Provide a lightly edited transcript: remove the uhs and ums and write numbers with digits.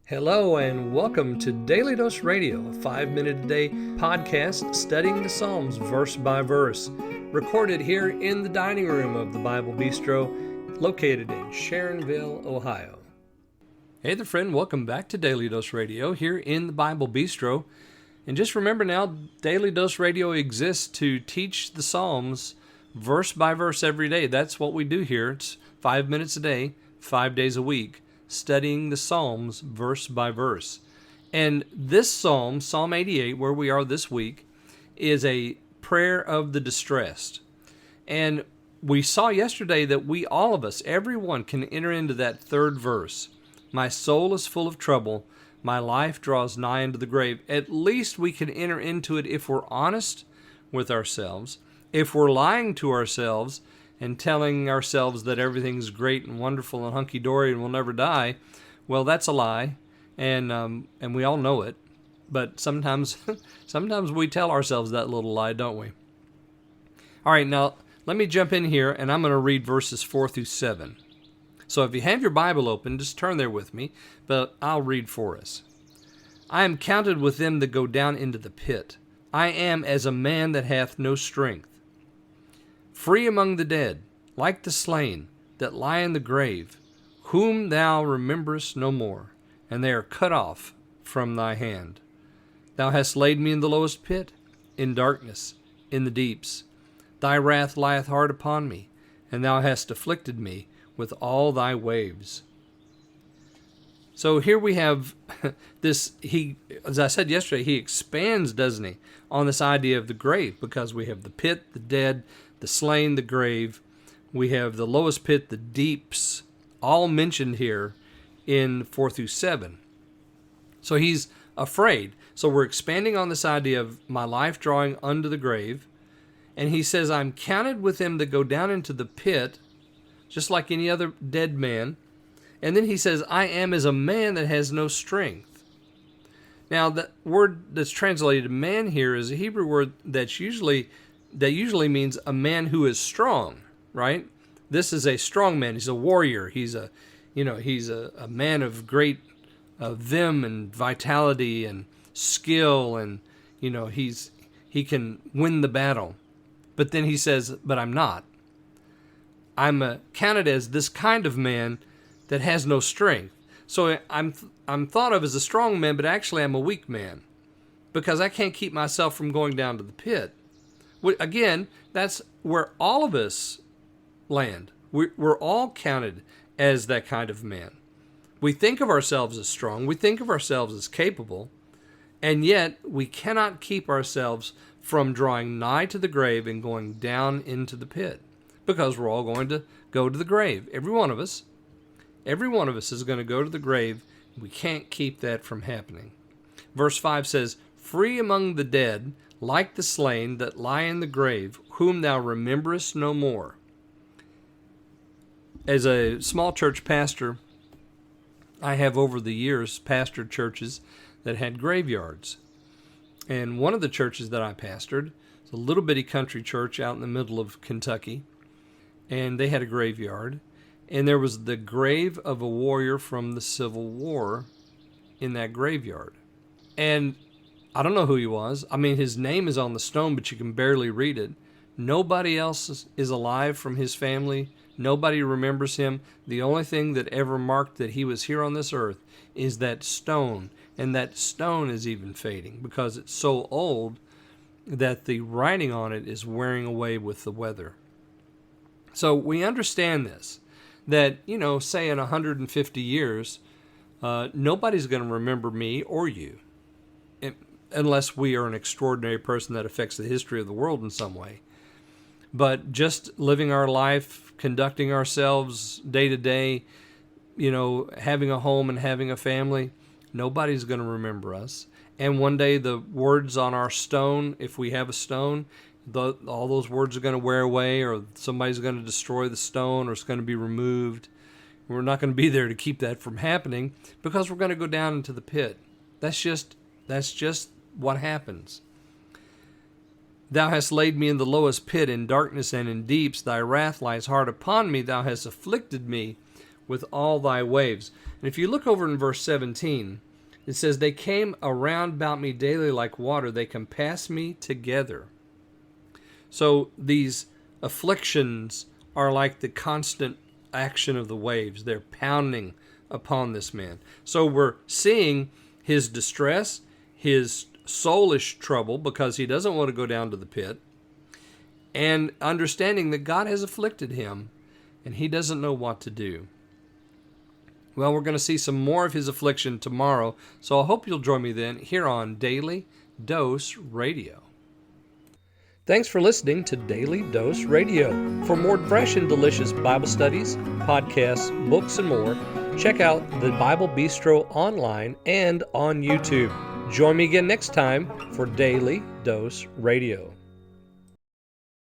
Hello and welcome to Daily Dose Radio, a 5-minute-a-day podcast studying the Psalms verse by verse, recorded here in the dining room of the Bible Bistro, located in Sharonville, Ohio. Hey there, friend. Welcome back to Daily Dose Radio here in the Bible Bistro. And just remember now, Daily Dose Radio exists to teach the Psalms verse by verse every day. That's what we do here. It's 5 minutes a day, 5 days a week, studying the Psalms verse by verse. And this psalm, Psalm 88, where we are this week, is a prayer of the distressed. And we saw yesterday that we, all of us, everyone can enter into that third verse. My soul is full of trouble. My life draws nigh unto the grave. At least we can enter into it if we're honest with ourselves. If we're lying to ourselves and telling ourselves that everything's great and wonderful and hunky-dory and we'll never die, well, that's a lie, and we all know it. But sometimes we tell ourselves that little lie, don't we? All right, now let me jump in here, and I'm going to read verses 4 through 7. So if you have your Bible open, just turn there with me, but I'll read for us. I am counted with them that go down into the pit. I am as a man that hath no strength. Free among the dead, like the slain, that lie in the grave, whom thou rememberest no more, and they are cut off from thy hand. Thou hast laid me in the lowest pit, in darkness, in the deeps. Thy wrath lieth hard upon me, and thou hast afflicted me with all thy waves. So here we have this, as I said yesterday, he expands, doesn't he, on this idea of the grave, because we have the pit, the dead, the slain, the grave. We have the lowest pit, the deeps, all mentioned here in 4 through 7. So he's afraid. So we're expanding on this idea of my life drawing unto the grave. And he says, I'm counted with them that go down into the pit, just like any other dead man. And then he says, I am as a man that has no strength. Now, the word that's translated man here is a Hebrew word that usually means a man who is strong, right? This is a strong man. He's a warrior. He's a man of great vim and vitality and skill, and he can win the battle. But then he says, but I'm not. I'm counted as this kind of man that has no strength. So I'm thought of as a strong man, but actually I'm a weak man because I can't keep myself from going down to the pit. Again, that's where all of us land. We're all counted as that kind of man. We think of ourselves as strong. We think of ourselves as capable. And yet we cannot keep ourselves from drawing nigh to the grave and going down into the pit, because we're all going to go to the grave. Every one of us is going to go to the grave. We can't keep that from happening. Verse 5 says, free among the dead, like the slain that lie in the grave, whom thou rememberest no more. As a small church pastor, I have over the years pastored churches that had graveyards. And one of the churches that I pastored is a little bitty country church out in the middle of Kentucky. And they had a graveyard. And there was the grave of a warrior from the Civil War in that graveyard. And I don't know who he was. I mean, his name is on the stone, but you can barely read it. Nobody else is alive from his family. Nobody remembers him. The only thing that ever marked that he was here on this earth is that stone. And that stone is even fading because it's so old that the writing on it is wearing away with the weather. So we understand this, that, say in 150 years, nobody's going to remember me or you, unless we are an extraordinary person that affects the history of the world in some way. But just living our life, conducting ourselves day to day, having a home and having a family, nobody's going to remember us. And one day the words on our stone, if we have a stone, all those words are going to wear away, or somebody's going to destroy the stone, or it's going to be removed. We're not going to be there to keep that from happening because we're going to go down into the pit. That's just what happens. Thou hast laid me in the lowest pit, in darkness and in deeps. Thy wrath lies hard upon me. Thou hast afflicted me with all thy waves. And if you look over in verse 17, it says, they came around about me daily like water. They compass me together. So these afflictions are like the constant action of the waves. They're pounding upon this man. So we're seeing his distress, his soulish trouble, because he doesn't want to go down to the pit, and understanding that God has afflicted him and he doesn't know what to do. Well, we're going to see some more of his affliction tomorrow, so I hope you'll join me then here on Daily Dose Radio. Thanks for listening to Daily Dose Radio. For more fresh and delicious Bible studies, podcasts, books, and more, check out the Bible Bistro online and on YouTube. Join me again next time for Daily Dose Radio.